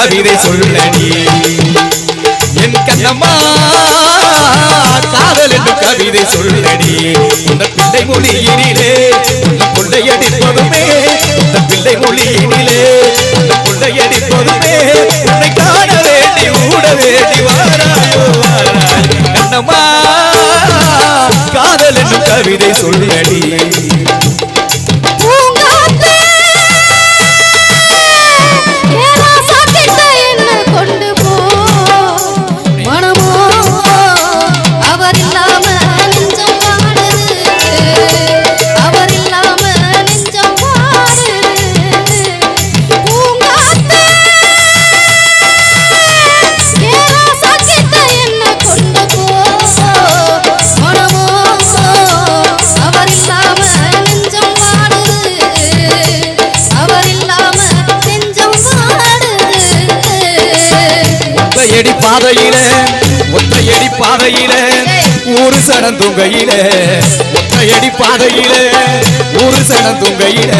கவிதை சொல்லடி என் கண்ணம்மா காதல் என்று கவிதை சொல்லடி இந்த பிள்ளை மொழியினிலே இந்த கொள்ளையடிப்பதுமே இந்த பிள்ளை மொழியினிலே இந்த கொள்ளையடிப்பதுமே உன்னை காண வேண்டி ஊட வேண்டி வாராயோ வாராய் கண்ணம்மா காதல் என்று கவிதை சொல்லடி ஒத்தையடி பாதையில ஊரு சனம் துங்கையில ஒத்தையடி பாதையில ஊரு சனம் துங்கையில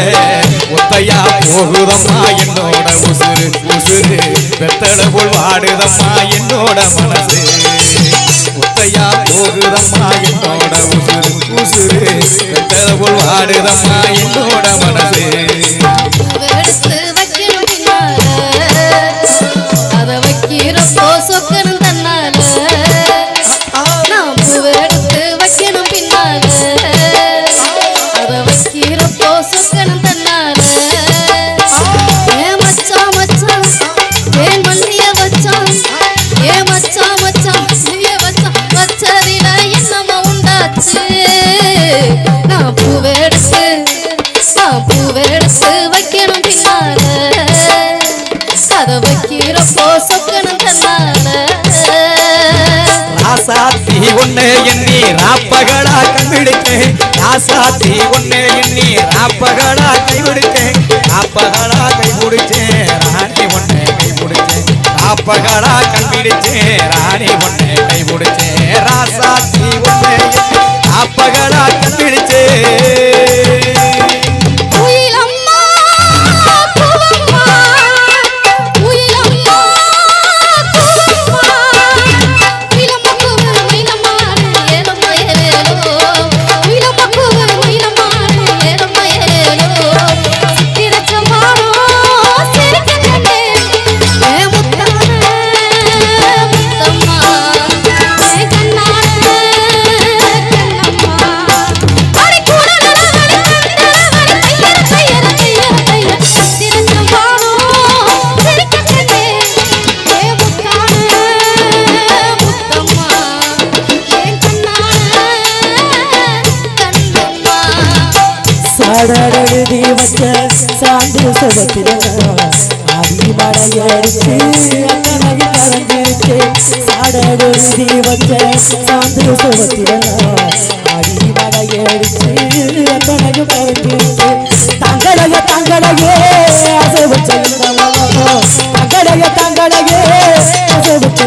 ஒத்தையா போகுதம்மா என்னோட உசுறு உசுறு வெத்தட போல் வாடுதம்மா என்னோட மனசு ஒத்தையா போகுதம்மா என்னோட உசுறு உசுறு வெத்தட போல் வாடுதம்மா என்னோட மனசு ராசாத்தி ஒன்னே எண்ணி ராப்பகடா கைவிடுக்கேன் ராசாத்தி ஒன்னே எண்ணி ராப்பகடா கைவிடுக்கேன் ராப்பகடா கைவிடுச்சேன் ராணி ஒன்னே கைவிடுச்சேன் ராப்பகடா கைவிடுச்சேன் ராணி ஒன்னே கைவிடுச்சேன் ராசாத்தி ஒன்னே ராப்பகடா கைவிடுச்சேன் எழுதி வச்ச சாந்து சுபத்திர ஆடி மழையடிச்சு அக்கனகி கலந்துருச்சு சாடெழுதி வச்ச சாந்து சுபத்திர ஆடி மழையடிச்சு அக்கனகி கலந்துருச்சு தங்களைய தங்களையே ஆசை வச்ச தங்களைய தங்களையே ஆசை வச்ச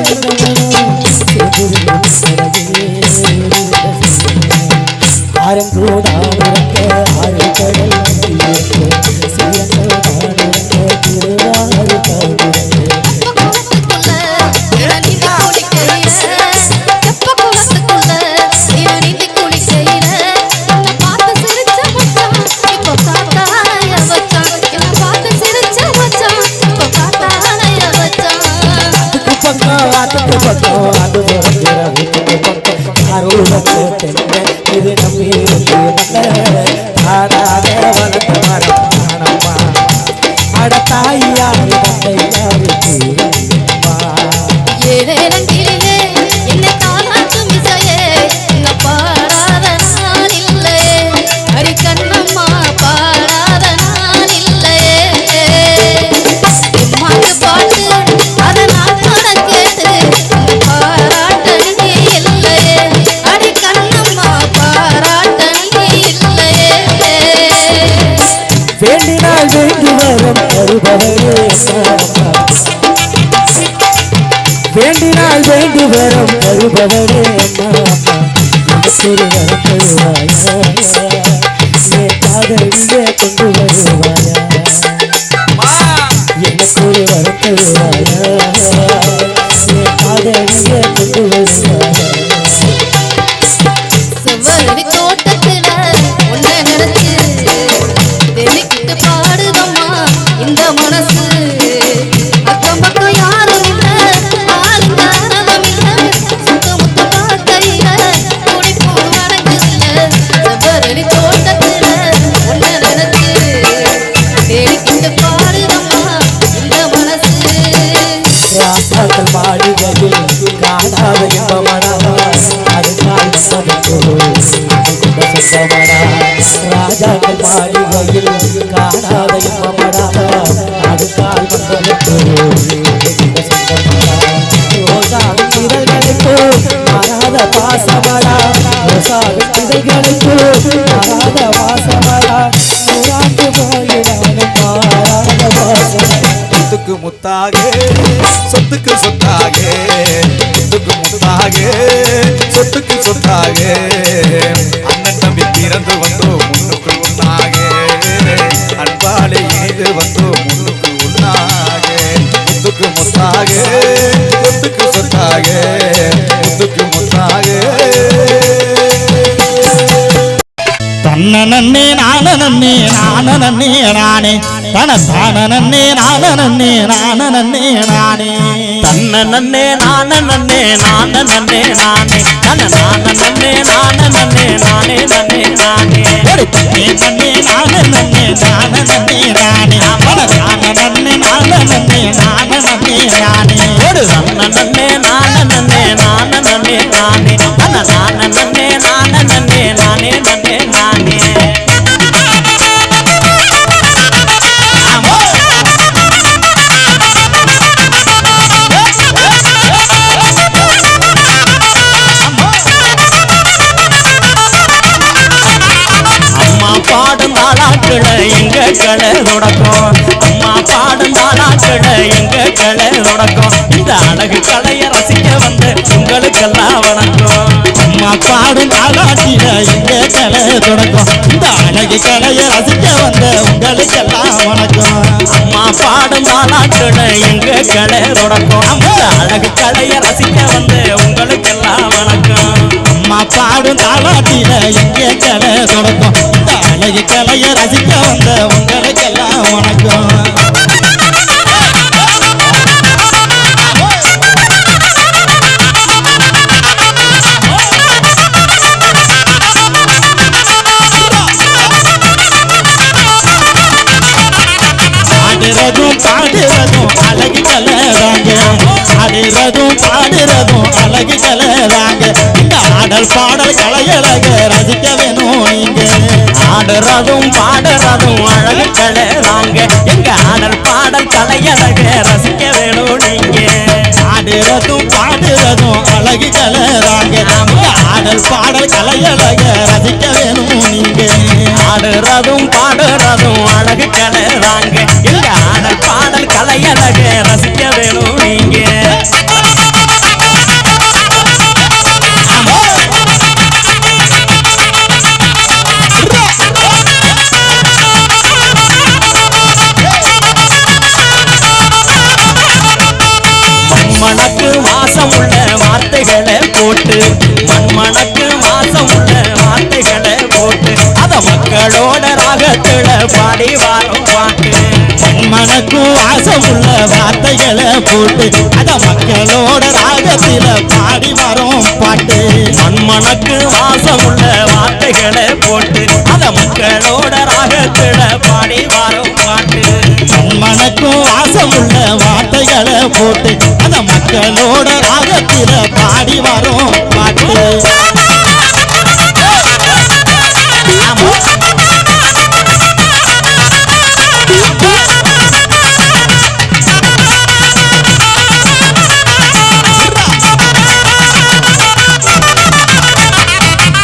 இது நம்பி அடத்தாயா வேண்டினால் வேண்டி வரம் தருபவரே வேண்டினால் வேண்டி வரம் தருபவரே ஒரு வரம் தருவாயா காதலிலே கொண்டு வருவாயா எனக்கு ஒரு வரம் தருவாயா மாளிகையில் காணாத இன்பமடா அது கால் சொந்தமடா ராஜாக்கள் மாளிகையில் காணாத இன்பமடா அது கால் ரோசாவின் இதழ்களுக்கு மாறாத பாசமடா ரோசாவின் இதழ்களுக்கு மாறாத வாசமடா நூறாண்டு போயினாலும் மாறாத வாசம் முத்துக்கு முத்தாக சொத்துக்கு சொத்தாக முத்துக்கு முத்தாக சொத்துக்கு சொத்தாக அண்ணன் தம்பி பிறந்து வந்தோம் முன்னுக்கு ஒன்னாக அன்பாலே இணைந்து வந்தோம் முன்னுக்கு ஒன்னாக முத்துக்கு முத்தாக சொத்துக்கு சொத்தாக முத்துக்கு முத்தாக தன்னே நானே நானே நானே தன தானே நானே நானே நானே தன்னே நானே நானே நானே தன நானே நானே நானே நானே ஒரு தன்னே நானே நானே நானே நானே தன தானே நானே நானே நானே ஒரு தன்னே நானே நானே நானே தன நானே நானே நானே நானே பாடும் தாளாக்கள எங்க கடை தொடக்கம் அம்மா பாடும் தாளாக்கள எங்க கடை தொடக்கம் இந்த அழகு கலைய ரசிக்க வந்து உங்களுக்கெல்லாம் வணக்கம் அம்மா பாடும் தாளாட்டில எங்க கடை தொடக்கம் இந்த அழகு கலைய ரசிக்க வந்த உங்களுக்கெல்லாம் வணக்கம் அம்மா பாடும் தாளாக்கள எங்க கடை தொடக்கம் இந்த அழகு கலைய ரசிக்க வந்து உங்களுக்கெல்லாம் வணக்கம் அம்மா பாடும் தாளாட்டில எங்க கடை தொடக்கம் இந்த அழகு கலைய ரசிக்க வந்த உங்களுக்கெல்லாம் வணக்கம் ஆடுறதும் பாடுறதும் அழகு கலைதாங்க ஆடுறதும் பாடுறதும் அழகு கலைதாங்க இந்த ஆடல் பாடல் கலையழக ரசிக்க வேணும் நீங்க ஆடுறதும் பாடுறதும் அழகு கலைதாங்க எங்க ஆடல் பாடல் கலையழக ரசிக்க வேணும் நீங்க ஆடுறதும் பாடுறதும் அழகு கலைதாங்க ஆடல் பாடல் கலையழக ரசிக்க வேணும் நீங்க ஆடுறதும் பாடுறதும் அழகு கலைதாங்க எங்க ஆடல் பாடல் கலையழக ரசிக்க வேணும் நீங்க மண்மணக்கு வாசம் உள்ள வார்த்தைகளை போட்டு மண்மணக்கு வாசம் உள்ள வார்த்தைகளை போட்டு அத மக்களோட ராகத்துல பாடி வாழும் பாட்டு மண்மணக்கு வாசம் உள்ள வார்த்தைகளை போட்டு அத மக்களோட ராகத்துல பாடி வரும் பாட்டு மண்மணக்கு வாசம் உள்ள வார்த்தைகளை போட்டு அத மக்களோட ராகத்துல பாடி வரும் பாட்டு மண்மணக்கும் வாசம் உள்ள வார்த்தைகளை போட்டு அத மக்களோட ராகத்தில பாடி வரும் பாட்டு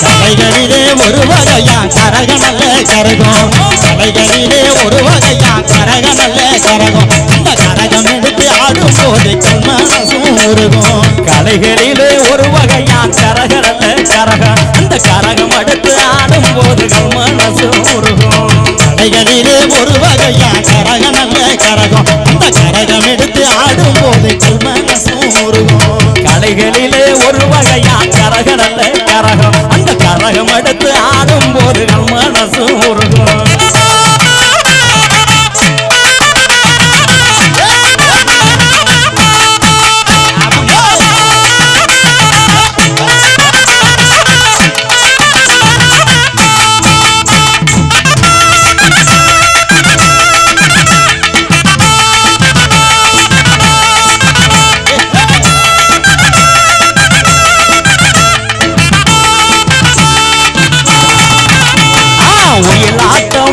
கலைகளிலே ஒரு வகையா கரக நல்ல கரகம் கலைகளிலே ஒரு வகையா கரக நல்ல கரகம் இந்த கரகம் எடுத்து ஆடும் போது கண்மனசும் உருகும் கலைகளிலே ஒரு வகையா கரக நல்ல கரகம் அந்த கரகம் எடுத்து ஆடும் போது கண்மனசும் உருகும் கலைகளிலே ஒரு வகையா கரக நல்ல கரகம் அந்த கரகம் எடுத்து ஆடும் போது கண்மனசும் உருகும் கலைகளிலே ஒரு வகையா கரக நல்ல கரகம் அந்த கரகம் எடுத்து ஆடும் போது மனசு உருகும்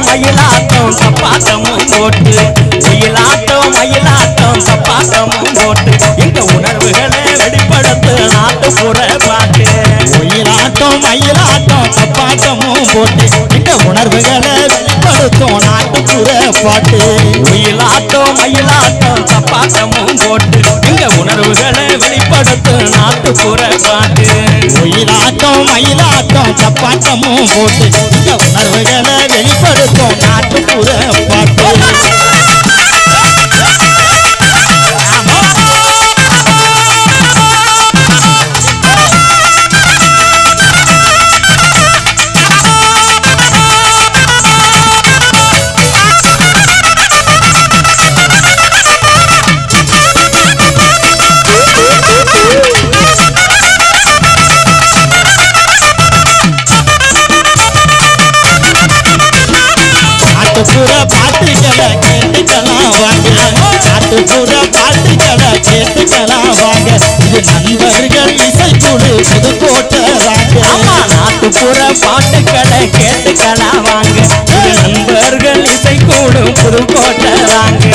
மயிலாட்டம் தப்பாட்டமும் போட்டு ஒயிலாட்டம் மயிலாட்டம் தப்பாட்டமும் போட்டு எங்க உணர்வுகளை வெளிப்படுத்து நாட்டுப்புற பாட்டு ஒயிலாட்டம் மயிலாட்டம் தப்பாட்டமும் போட்டு எங்க உணர்வுகளை வெளிப்படுத்தும் நாட்டுப்புற பாட்டு ஒயிலாட்டம் மயிலாட்டம் தப்பாட்டமும் போட்டு எங்க உணர்வுகளை வெளிப்படுத்து நாட்டுப்புற பாட்டு ஒயிலாட்டம் மயிலாட்டம் தப்பாட்டமும் போட்டு எங்க உணர்வுகளை வெளிப்படுத்தும் நாட்டுப்புற பாட்டு நாட்டுப்புற பாட்டுகளை கேட்டுக்கலாம் வாங்க நாட்டுப்புற பாட்டுகளை கேட்டுக்கலாம் வாங்க இது நண்பர்கள் இசைக்குழு புதுக்கோட்டை வாங்க நாட்டுப்புற பாட்டுகளை கேட்டுக்கலாம் வாங்க இது நண்பர்கள் இசைக்குழு புதுக்கோட்டை வாங்க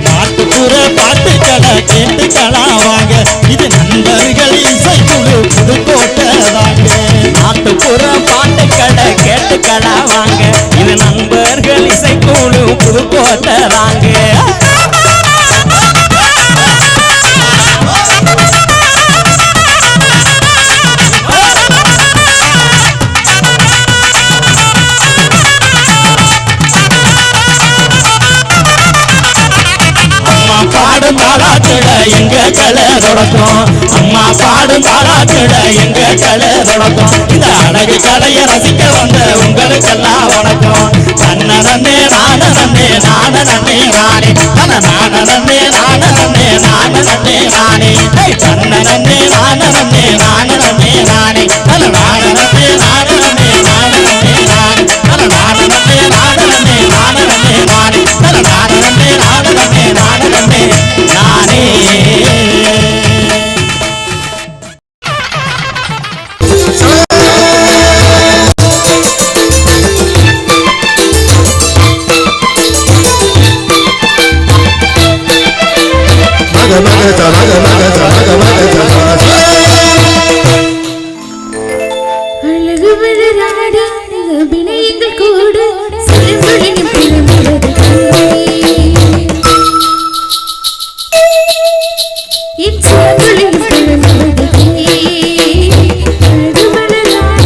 நாட்டுப்புற பாட்டுகளை கேட்டுக்கலாம் வாங்க இது நண்பர்கள் இசைக்குழு புதுக்கோட்டை வாங்க நாட்டுப்புற பாட்டுகளை கேட்டுக்கலாம் வாங்க இது நண்பர்கள் இசைக்குழு புதுக்கோட்டை வாங்க பாடும் தாளாட்டுட எங்க கலை தொடக்கம் அம்மா பாடும் தாளாட்டுட எங்க கலை தொடக்கம் இந்த அழகு கலையை ரசிக்க வந்த உங்களுக்கெல்லாம் வணக்கம் தன்னே நானே நானே நானே நானே நானே நானே நானே நானே நானே தன்னே நானே நானே நானே நானே நானே நானே அழகு மலராட அபிநயங்கள் கூட சிலம்பொழியும் பிறந்தது என் சிலம்பொழியும் பிறந்தது அழகு மலராட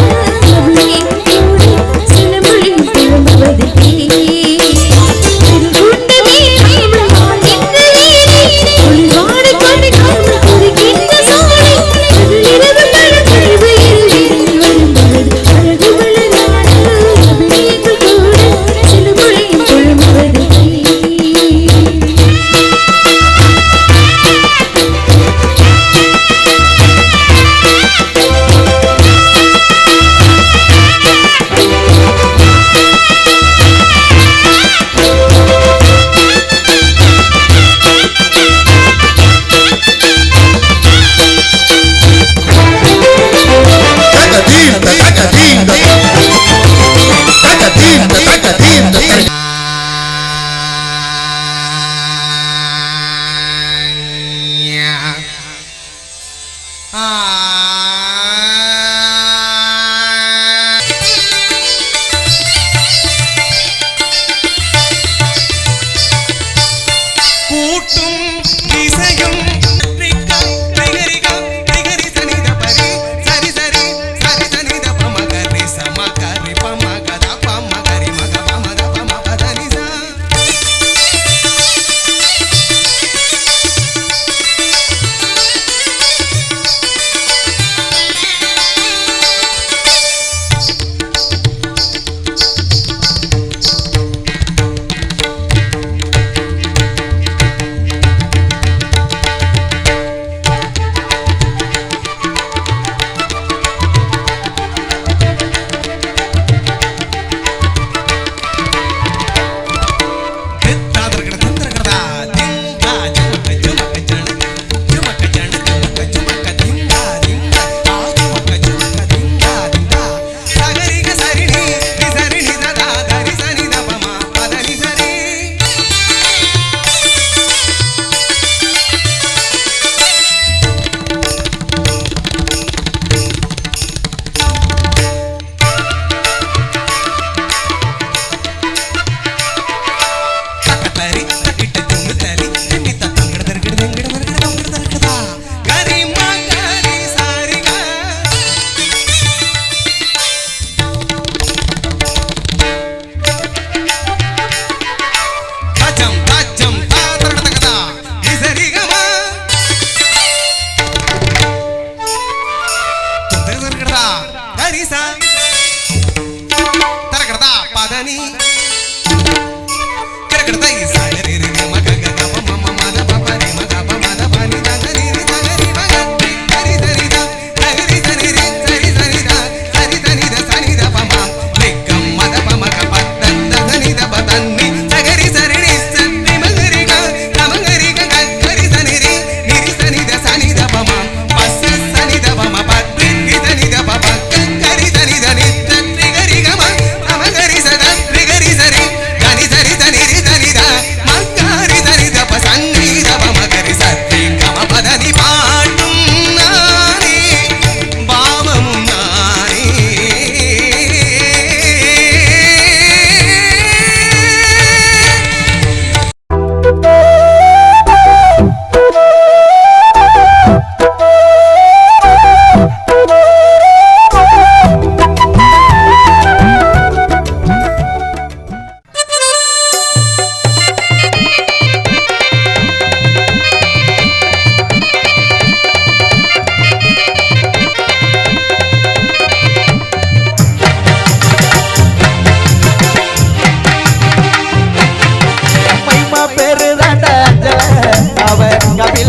அபிநயங்கள் கூட சிலம்பொழியும் பிறந்தது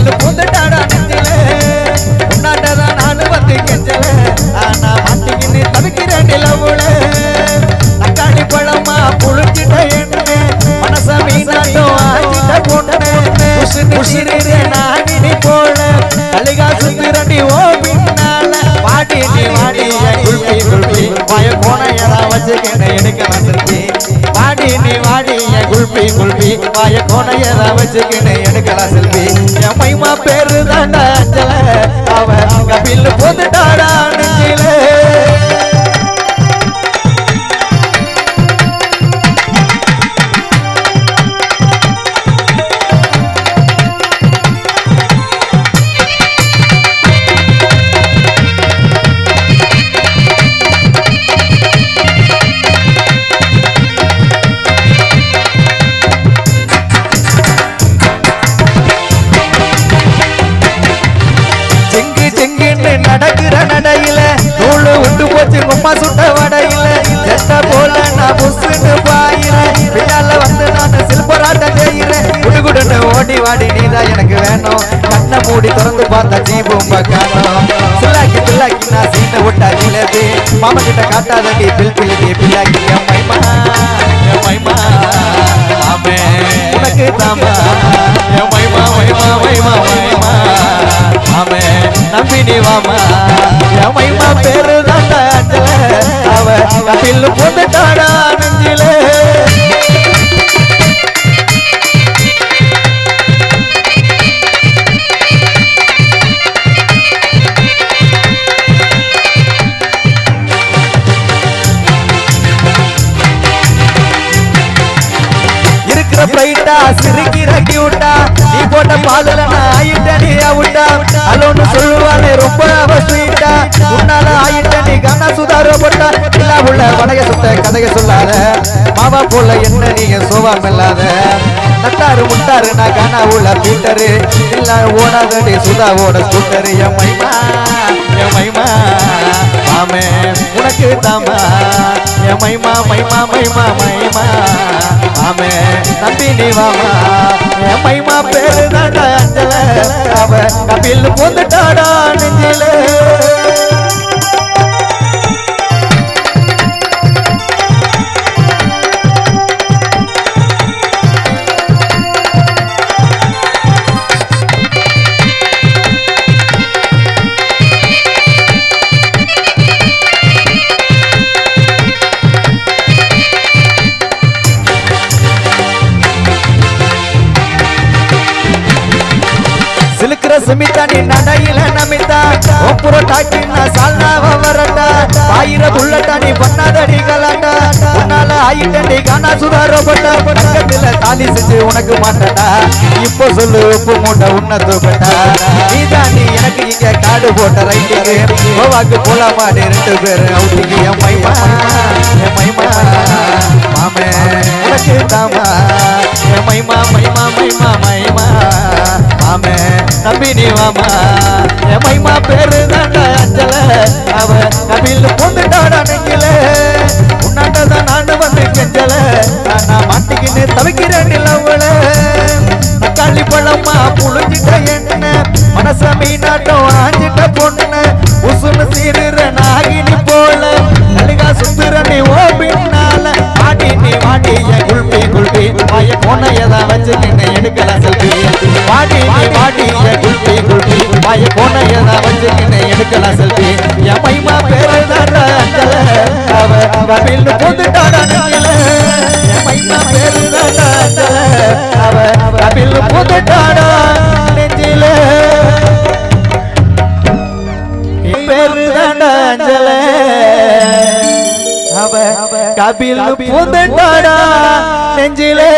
கபில் பூந்துட்டாடா நெஞ்சிலே உன்னாட்டதான் நானு வந்து கெஞ்சல ஆனா மாட்டிக்கின்னு தவிக்கிறேன் நிலவுல தக்காளி பழமா புளிச்சிட்ட என்ன மனச மீனாட்டம் ஆச்சிட்ட பொண்ணு உசுறு நாகினி போல கலிகா சுத்திரண்டி ஓ பின்னால பாடி நீ வாடி குல்பி குல்பி வாய கோணையதா வச்சுக்கிட்ட எடுக்கலாம் செல்வி பாடி நீ வாடி குல்பி குல்பி வாய கோணையதா வச்சுக்கிட்ட எடுக்கலாம் செல்வி என் மைமா பேரு தாண்டா அஞ்சல அவ கபில் போந்துட்டாடா நெஞ்சிலே நடக்கிற நடையில நூலு விட்டு போச்சு கும்மா சுட்ட வடையில செத்த போல நான் புசுன்னு பாயில பின்னால வந்து நான் சில்பராட்டம் செய்கிறேன் குடுகுடுன்னு ஓடி வாடி நீதான் எனக்கு வேணும் கண்ணை மூடி திறந்து பார்த்தா ஜீபும் காணும் சில்லாக்கி பில்லாக்கி நான் சீனை விட்டா ஜிலேபி மாமா கிட்ட காட்டாதடி பில் பில்லிடி பில்லாக்கி என் மைமா மாமே உனக்கு தாமா என் மைமா மாமே நம்பினி வாமா என் மைமா பேரு தாண்டா அஞ்சல அவ கபில் போந்துட்டாடா நெஞ்சிலே இருக்கிற பிரைட்டா சிரிக்கிற கியூட்டா நீ போட்ட பாதல நான் ஆயிட்ட நீ அவுட்டா அலோன்னு சொல்லுவானே ரொம்ப அவ ஸ்வீட்டா உன்னால ஆயிட்ட நீ கானா சுதாரோ போட்டா இல்லா உள்ள வடைய சுத்த கதைய சொல்லாத மாவா போல என்ன நீங்க சோவா மெல்லாத நட்டாரு முட்டாரு நான் கானா உள்ள பீட்டரு இல்ல ஓடாதடி சுதாவோட ஸ்கூட்டரு என் மைமா மாமே உனக்கு தாமா என் மைமா மாமே நம்பினி வாமா என் மைமா பேரு தாண்டா அஞ்சல அவ கபில் போந்துட்டாடா நெஞ்சிலே சுமிதா நீ நடையில நமிதா ஒப்புற டாக்கி நான் சால்னாவ வரட்டா ஆயிர புள்ளட்டா நீ பண்ணாதடி கலாட்டா உன்னால ஆயிட்டடி கானா சுதாரோ பட்டா பக்கத்துல தாலி செஞ்சு உனக்கு மாட்டடா இப்போ சொல்லு உப்பு மூட்டை உன்ன தூக்கட்டா நீதான் நீ எனக்கு இங்க காடு போட்ட ரைட்டிங்கு கோவாக்கு போலாமாடி 2 பேரு அவுட்டிக்கு என் மைமா மாமே உனக்கு தாமா என் மைமா மாமே நம்பினி வாமா என் மைமா பேரு தாண்டா அஞ்சல அவ கபில் போந்துட்டாடா நெஞ்சிலே உன்னாட்டதான் நானு வந்து கெஞ்சல நான் மாட்டிக்கின்னு தவிக்கிறேன் நிலவுல தக்காளி பழமா புளிஞ்சிட்ட என்ன மனச மீனாட்டம் ஆஞ்சிட்ட பொண்ணு உசுன்னு சீருற நாகினி போல கலிகா சுத்துற நீ ஓ பின்னால வாடி என் குல்பி வாய கோணையதான் வச்சுக்கின்னு எடுக்கலாம் செல்வி வாடி என் குல்பி வாய கோணையதான் வச்சுக்கின்னு எடுக்கலாம் செல்வி என் மைமா பேரு தாண்டா அஞ்சல அவ கபில் போந்துட்டாடா நெஞ்சிலே என் மைமா பேரு தாண்டா அஞ்சல அவ கபில் போந்துட்டாடா நெஞ்சிலே பேரு தாண்டா அஞ்சல அவ கபில் போந்துட்டாடா நெஞ்சிலே